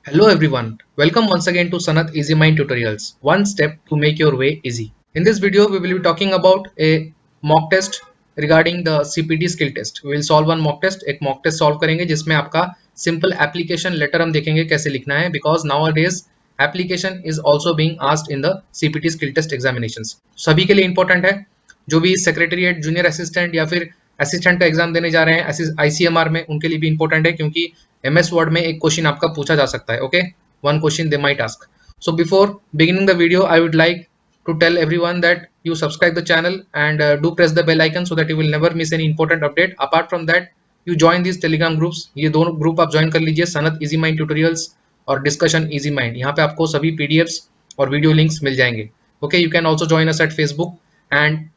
Hello everyone, welcome once again to Sanath Easymind Tutorials, one step to make your way easy. In this video, we will be talking about a mock test regarding the CPT skill test. We will solve one mock test, एक mock test solve करेंगे जिसमें आपका simple application letter हम देखेंगे कैसे लिखना है because nowadays application is also being asked in the CPT skill test examinations. सभी के लिए important है, जो भी सेक्रेटरीट जूनियर असिस्टेंट या फिर असिस्टेंट का एग्जाम देने जा रहे हैं ICMR में उनके लिए भी इंपॉर्टेंट है क्योंकि MS वर्ड में एक क्वेश्चन आपका पूछा जा सकता है. Okay, one question they might ask. So before beginning the video I would like to tell everyone that you subscribe the channel and do press the bell icon so that you will never miss any important update. Apart from that, you join these telegram groups. ये दोनों group आप join कर लीजिए, Sanat easy mind tutorials और discussion easy mind. यहाँ पे आपको सभी पीडीएफ्स और वीडियो लिंक्स मिल जाएंगे. Okay, you can also join us at Facebook and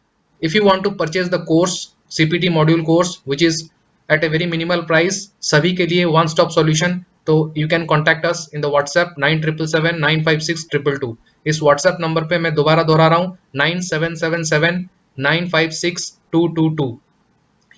if you want to purchase the course CPT module course which is at a very minimal price सभी के लिए one stop solution, तो you can contact us in the WhatsApp 9777956222. इस WhatsApp number पे मैं दोबारा दोहरा रहा हूँ 9777956222.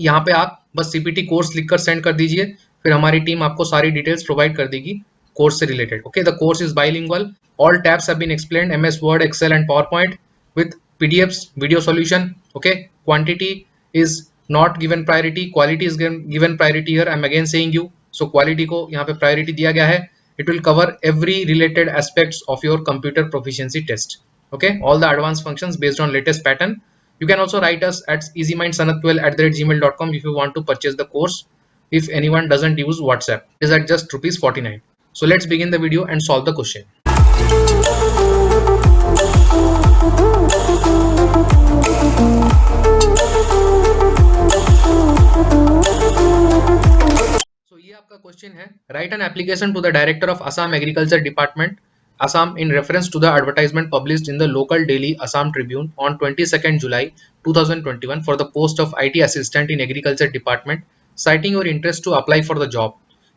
यहाँ पे आप बस CPT कोर्स लिखकर सेंड कर दीजिए, फिर हमारी टीम आपको सारी डिटेल्स प्रोवाइड कर देगी कोर्स से related. Okay, the course is bilingual, all tabs have been explained, MS Word, Excel and PowerPoint with PDFs, video solution. Okay, quantity is not given priority, quality is given priority here. I'm again saying you, so quality को यहाँ पे priority दिया गया है. It will cover every related aspects of your computer proficiency test. Okay, all the advanced functions based on latest pattern. You can also write us at easymindsanat12@gmail.com if you want to purchase the course. If anyone doesn't use WhatsApp, it is at just ₹49. So let's begin the video and solve the question. ये आपका question है, write an application to the director of Assam agriculture department Assam in reference to the advertisement published in the local daily Assam Tribune on 22 July 2021 for the post of IT assistant in agriculture department, citing your interest to apply for the job.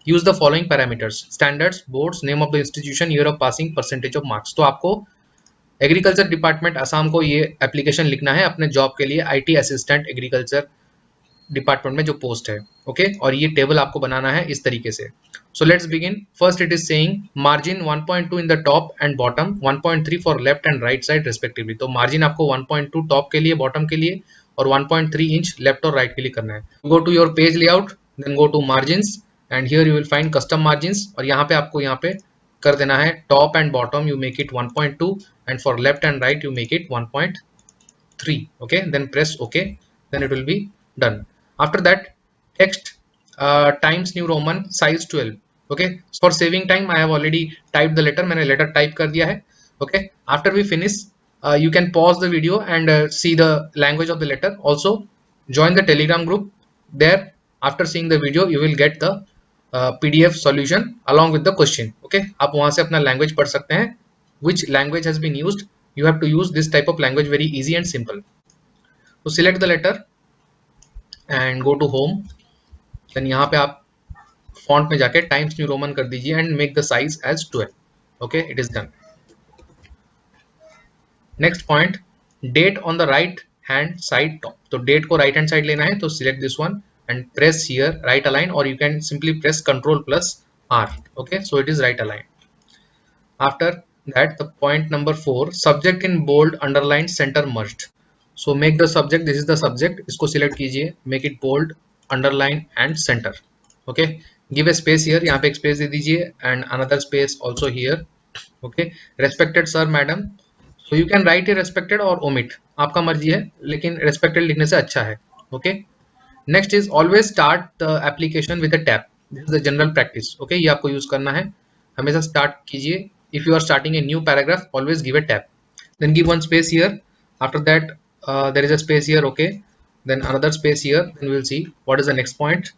Use the following parameters: standards, boards, name of the institution, year of passing, percentage of marks. तो आपको agriculture department Assam को ये application लिखना है अपने job के लिए, IT assistant agriculture department में जो पोस्ट है. ओके, और ये टेबल आपको बनाना है इस तरीके से. So let's begin. First it is saying margin 1.2 in the top and bottom, 1.3 for left and right side respectively. तो मार्जिन आपको 1.2 टॉप के लिए, बॉटम के लिए, और 1.3 इंच लेफ्ट और राइट के लिए करना है. Go to your page layout, then go to margins and here you will find custom margins, और यहाँ पे आपको यहाँ पे कर देना है top and bottom you make it 1.2 and for left and right you make it 1.3. Okay, then press okay, then it will be done. After that, text Times New Roman size 12. Okay, for saving time I have already typed the letter. मैंने letter type कर दिया है. Okay, after we finish you can pause the video and see the language of the letter. Also join the telegram group. There after seeing the video you will get the PDF solution along with the question. Okay, आप वहाँ से अपना language पढ़ सकते हैं. Which language has been used? You have to use this type of language, very easy and simple. So select the letter and go to home. Then यहाँ पे आप font में जाके Times New Roman कर दीजिए and make the size as 12. Okay, it is done. Next point, date on the right hand side top. तो date को right hand side लेना है, तो select this one and press here right align, or you can simply press Ctrl plus R. Okay, so it is right align. After that, the point number 4, subject in bold, underlined, center merged. So make the subject, this is the subject, इसको select कीजिए, make it bold, underline and center. Okay, give a space here, यहाँ पे एक space दे दीजिए and another space also here. Okay, respected sir, madam. So you can write here respected or omit, आपका मर्जी है, लेकिन respected लिखने से अच्छा है. Okay, next is always start the application with a tab. This is the general practice. Okay, ये आपको use करना है, हमेशा start कीजिए. If you are starting a new paragraph, always give a tab. Then give one space here. After that there is a space here. Okay, then another space here. Then we will see what is the next point.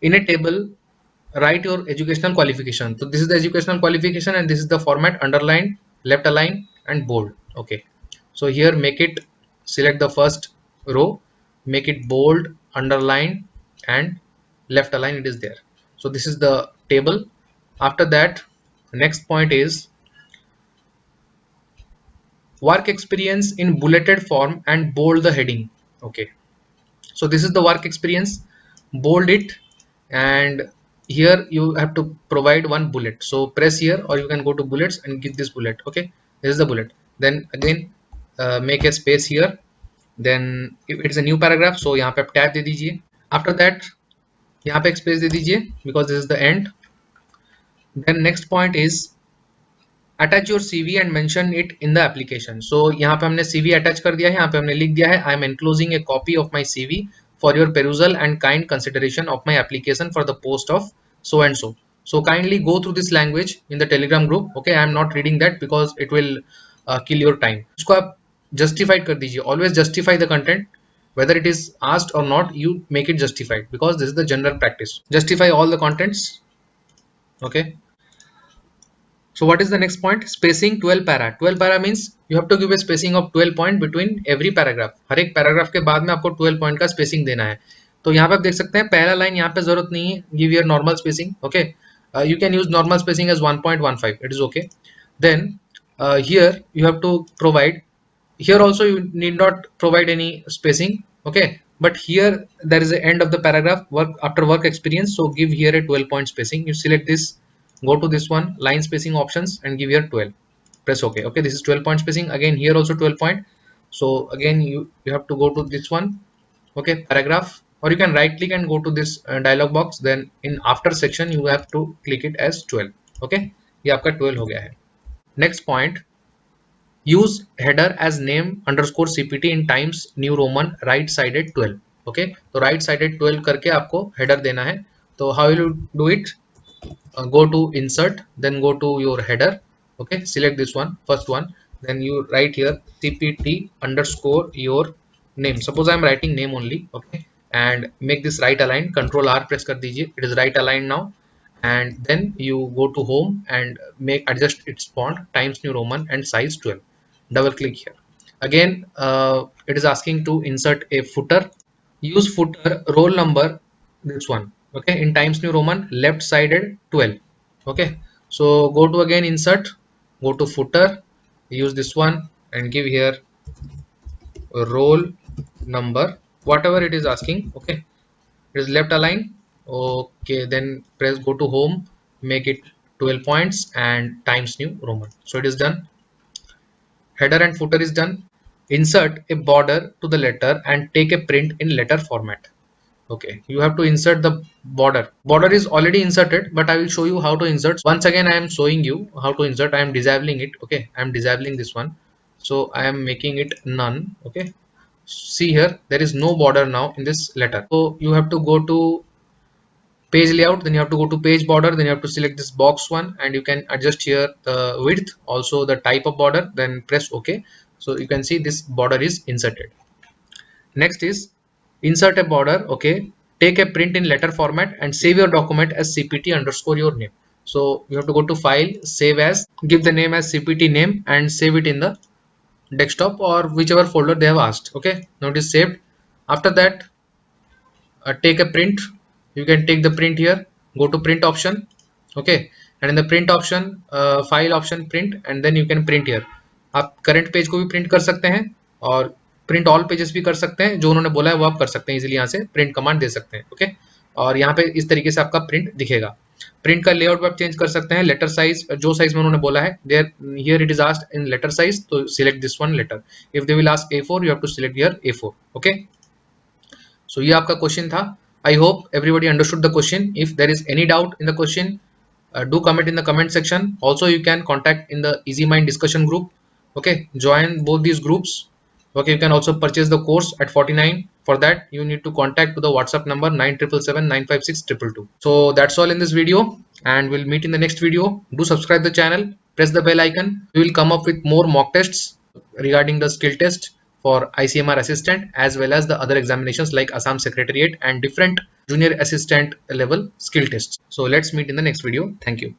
In a table write your educational qualification. So this is the educational qualification and this is the format: underline, left align and bold. Okay, so here make it, select the first row, make it bold, underline and left align, it is there. So this is the table. After that, next point is work experience in bulleted form and bold the heading. Okay, so this is the work experience, bold it and here you have to provide one bullet. So press here, or you can go to bullets and give this bullet. Okay, this is the bullet. Then again make a space here. Then if it's a new paragraph, so यहाँ पे आप tab दे दीजिए. After that यहाँ पे एक space दे दीजिए because this is the end. Then next point is attach your CV and mention it in the application. So यहाँ पे हमने CV attach कर दिया है. यहाँ पे हमने लिख दिया है I am enclosing a copy of my CV for your perusal and kind consideration of my application for the post of so and so. So kindly go through this language in the Telegram group. Okay, I am not reading that because it will kill your time. इसको आप justified कर दीजिए. Always justify the content. Whether it is asked or not, you make it justified because this is the general practice. Justify all the contents. Okay. So what is the next point? Spacing 12 para. 12 para means you have to give a spacing of 12 point between every paragraph. हर एक paragraph के बाद में आपको 12 point का spacing देना है. तो यहाँ पे आप देख सकते हैं पहला लाइन यहाँ पे जरूरत नहीं है. Give your normal spacing. Okay, you can use normal spacing as 1.15. It is okay. Then here you have to provide. Here also you need not provide any spacing. Okay, but here there is the end of the paragraph. Work after work experience. So give here a 12 point spacing. You select this. Go to this one, line spacing options, and give here 12. Press OK. Okay, this is 12 point spacing. Again here also 12 point. So again you have to go to this one. Okay, paragraph, or you can right click and go to this dialog box. Then in after section you have to click it as 12. Okay, ये आपका 12 हो गया है. Next point, use header as name underscore CPT in Times New Roman right sided 12. Okay, तो right sided 12 करके आपको header देना है. तो how will you do it? Go to insert, then go to your header. Okay, select this one, first one, then you write here CPT underscore your name. Suppose I am writing name only. Okay, and make this right aligned. Control R press कर दीजिए. It is right aligned now. And then you go to home and make adjust its font Times New Roman and size 12. Double click here. Again it is asking to insert a footer. Use footer roll number, this one. Okay, in Times New Roman left sided 12. Okay, so go to again insert, go to footer, use this one and give here roll number, whatever it is asking. Okay, it is left aligned. Okay, then press go to home, make it 12 points and Times New Roman. So it is done. Header and footer is done. Insert a border to the letter and take a print in letter format. Okay, you have to insert the border. Border is already inserted, but I will show you how to insert. Once again I am showing you how to insert. I am disabling it. Okay, I am disabling this one, so I am making it none. Okay, see here there is no border now in this letter. So you have to go to page layout, then you have to go to page border, then you have to select this box one, and you can adjust here the width, also the type of border, then press OK. So you can see this border is inserted. Next is insert a border. Okay, take a print in letter format and save your document as CPT underscore your name. So you have to go to file, save as, give the name as CPT name and save it in the desktop or whichever folder they have asked. Okay, now it is saved. After that take a print. You can take the print here, go to print option. Okay, and in the print option file option print, and then you can print here. आप current page को भी print कर सकते हैं और print all pages भी कर सकते हैं. जो उन्होंने बोला है वो आप कर सकते हैं इजीली. यहाँ से प्रिंट कमांड दे सकते हैं. ओके, और यहाँ पे इस तरीके से आपका प्रिंट दिखेगा. प्रिंट का लेआउट आप चेंज कर सकते हैं. लेटर साइज जो साइज में उन्होंने बोला है, there here it is asked in letter size, तो select this one letter. If they will ask A4 you have to select here A4. Okay, so ये आपका क्वेश्चन था. I hope everybody understood the question. If there is any doubt in the question, do comment in the comment section. Also you can contact in the Easymind discussion group. Okay, join both these groups. Okay, you can also purchase the course at 49. For that you need to contact to the WhatsApp number 9777956222. So that's all in this video, and we'll meet in the next video. Do subscribe the channel, press the bell icon. We will come up with more mock tests regarding the skill test for ICMR assistant as well as the other examinations like Assam Secretariat and different junior assistant level skill tests. So let's meet in the next video. Thank you.